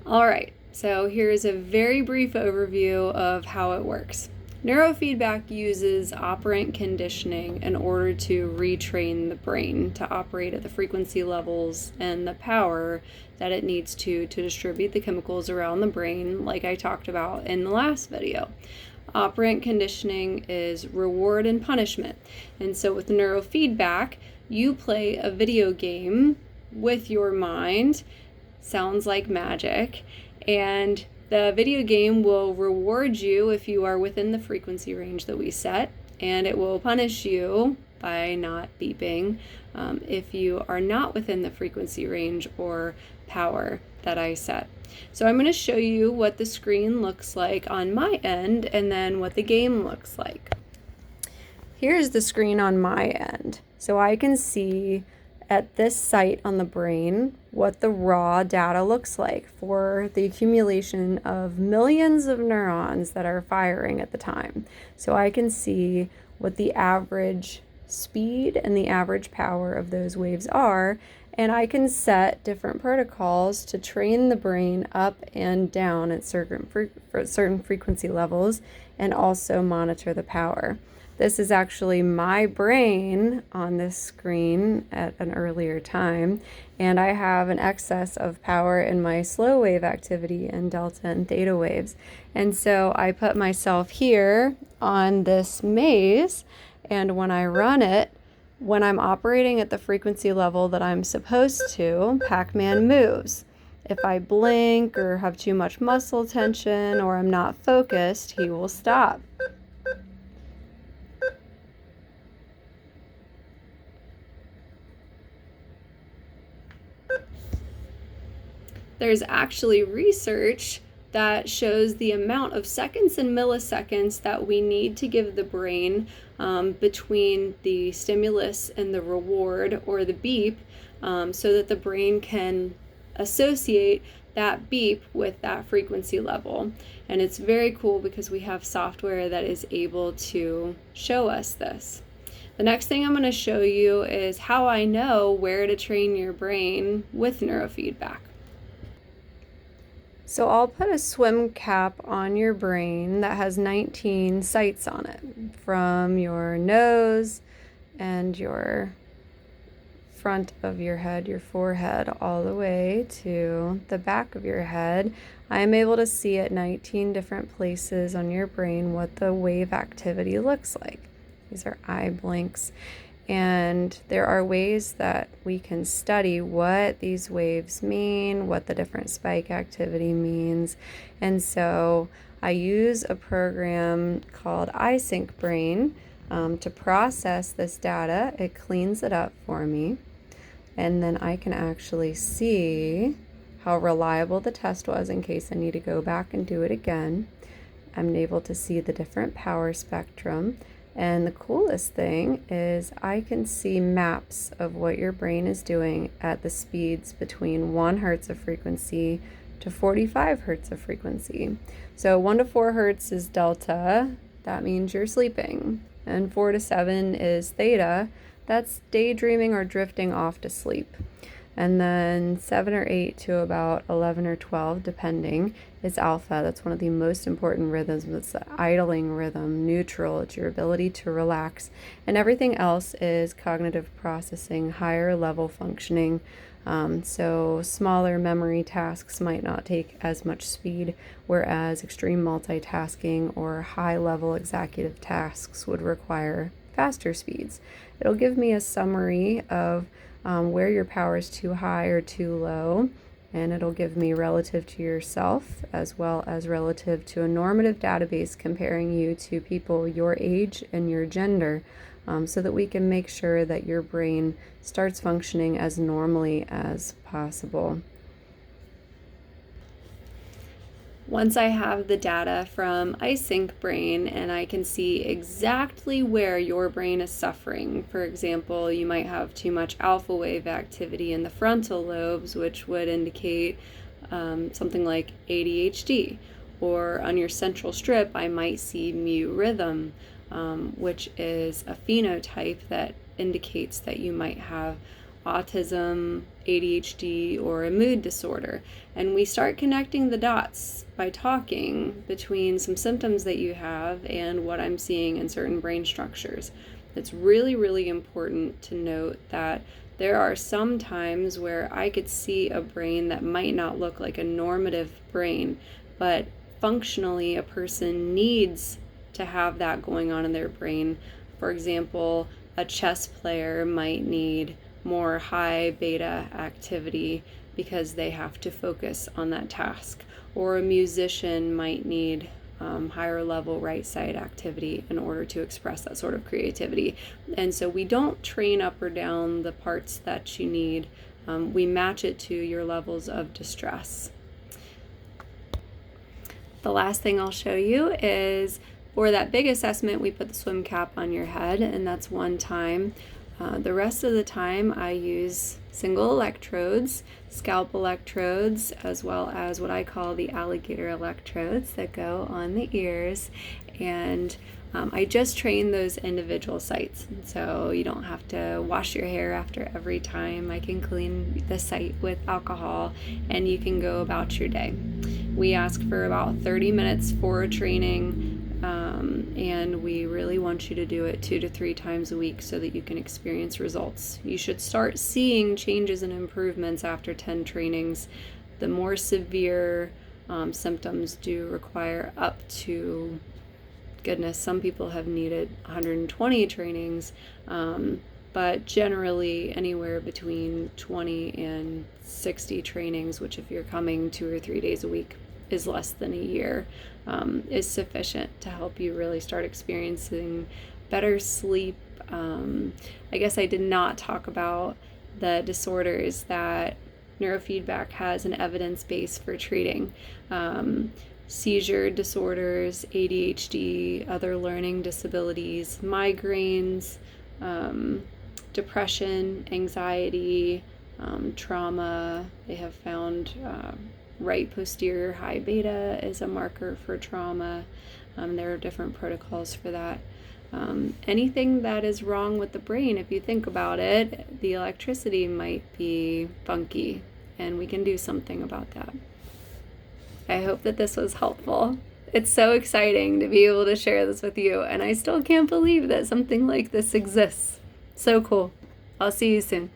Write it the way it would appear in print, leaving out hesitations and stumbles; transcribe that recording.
All right, so here's a very brief overview of how it works. Neurofeedback uses operant conditioning in order to retrain the brain to operate at the frequency levels and the power that it needs to distribute the chemicals around the brain, like I talked about in the last video. Operant conditioning is reward and punishment. And so with neurofeedback, you play a video game with your mind. Sounds like magic. And the video game will reward you if you are within the frequency range that we set, and it will punish you by not beeping if you are not within the frequency range or power that I set. So I'm going to show you what the screen looks like on my end and then what the game looks like. Here's the screen on my end. So I can see at this site on the brain what the raw data looks like for the accumulation of millions of neurons that are firing at the time. So I can see what the average speed and the average power of those waves are, and I can set different protocols to train the brain up and down at certain frequency levels and also monitor the power. This is actually my brain on this screen at an earlier time, and I have an excess of power in my slow wave activity in delta and theta waves. And so I put myself here on this maze, and when I run it, when I'm operating at the frequency level that I'm supposed to, Pac-Man moves. If I blink or have too much muscle tension or I'm not focused, he will stop. There's actually research that shows the amount of seconds and milliseconds that we need to give the brain between the stimulus and the reward or the beep so that the brain can associate that beep with that frequency level. And it's very cool because we have software that is able to show us this. The next thing I'm going to show you is how I know where to train your brain with neurofeedback. So I'll put a swim cap on your brain that has 19 sites on it, from your nose and your front of your head, your forehead, all the way to the back of your head. I'm able to see at 19 different places on your brain what the wave activity looks like. These are eye blinks. And there are ways that we can study what these waves mean, what the different spike activity means. And so I use a program called ISyncBrain to process this data. It cleans it up for me. And then I can actually see how reliable the test was in case I need to go back and do it again. I'm able to see the different power spectrum. And the coolest thing is I can see maps of what your brain is doing at the speeds between 1 hertz of frequency to 45 hertz of frequency. So 1 to 4 hertz is delta, that means you're sleeping. And 4 to 7 is theta, that's daydreaming or drifting off to sleep. And then 7 or 8 to about 11 or 12, depending, is alpha. That's one of the most important rhythms. It's the idling rhythm. Neutral, it's your ability to relax. And everything else is cognitive processing, higher level functioning. So smaller memory tasks might not take as much speed, whereas extreme multitasking or high level executive tasks would require faster speeds. It'll give me a summary of where your power is too high or too low, and it'll give me relative to yourself as well as relative to a normative database comparing you to people your age and your gender, so that we can make sure that your brain starts functioning as normally as possible. Once I have the data from ISyncBrain and I can see exactly where your brain is suffering, for example, you might have too much alpha wave activity in the frontal lobes, which would indicate something like ADHD. Or on your central strip, I might see mu rhythm, which is a phenotype that indicates that you might have autism, ADHD or a mood disorder. And we start connecting the dots by talking between some symptoms that you have and what I'm seeing in certain brain structures. It's really, really important to note that there are some times where I could see a brain that might not look like a normative brain, but functionally a person needs to have that going on in their brain. For example, a chess player might need more high beta activity because they have to focus on that task, or a musician might need higher level right side activity in order to express that sort of creativity. And so we don't train up or down the parts that you need. We match it to your levels of distress. The last thing I'll show you is for that big assessment, we put the swim cap on your head, and that's one time. The rest of the time I use single electrodes, scalp electrodes, as well as what I call the alligator electrodes that go on the ears. And I just train those individual sites, so you don't have to wash your hair after every time. I can clean the site with alcohol and you can go about your day. We ask for about 30 minutes for a training. And we really want you to do it 2 to 3 times a week so that you can experience results. You should start seeing changes and improvements after 10 trainings. The more severe symptoms do require up to, goodness, some people have needed 120 trainings, but generally anywhere between 20 and 60 trainings, which if you're coming 2 or 3 days a week is less than a year, is sufficient to help you really start experiencing better sleep. I guess I did not talk about the disorders that neurofeedback has an evidence base for treating. Seizure disorders, ADHD, other learning disabilities, migraines, depression, anxiety, trauma. They have found right posterior high beta is a marker for trauma. There are different protocols for that. Anything that is wrong with the brain, if you think about it, the electricity might be funky, and we can do something about that. I hope that this was helpful. It's so exciting to be able to share this with you, and I still can't believe that something like this exists. So cool. I'll see you soon.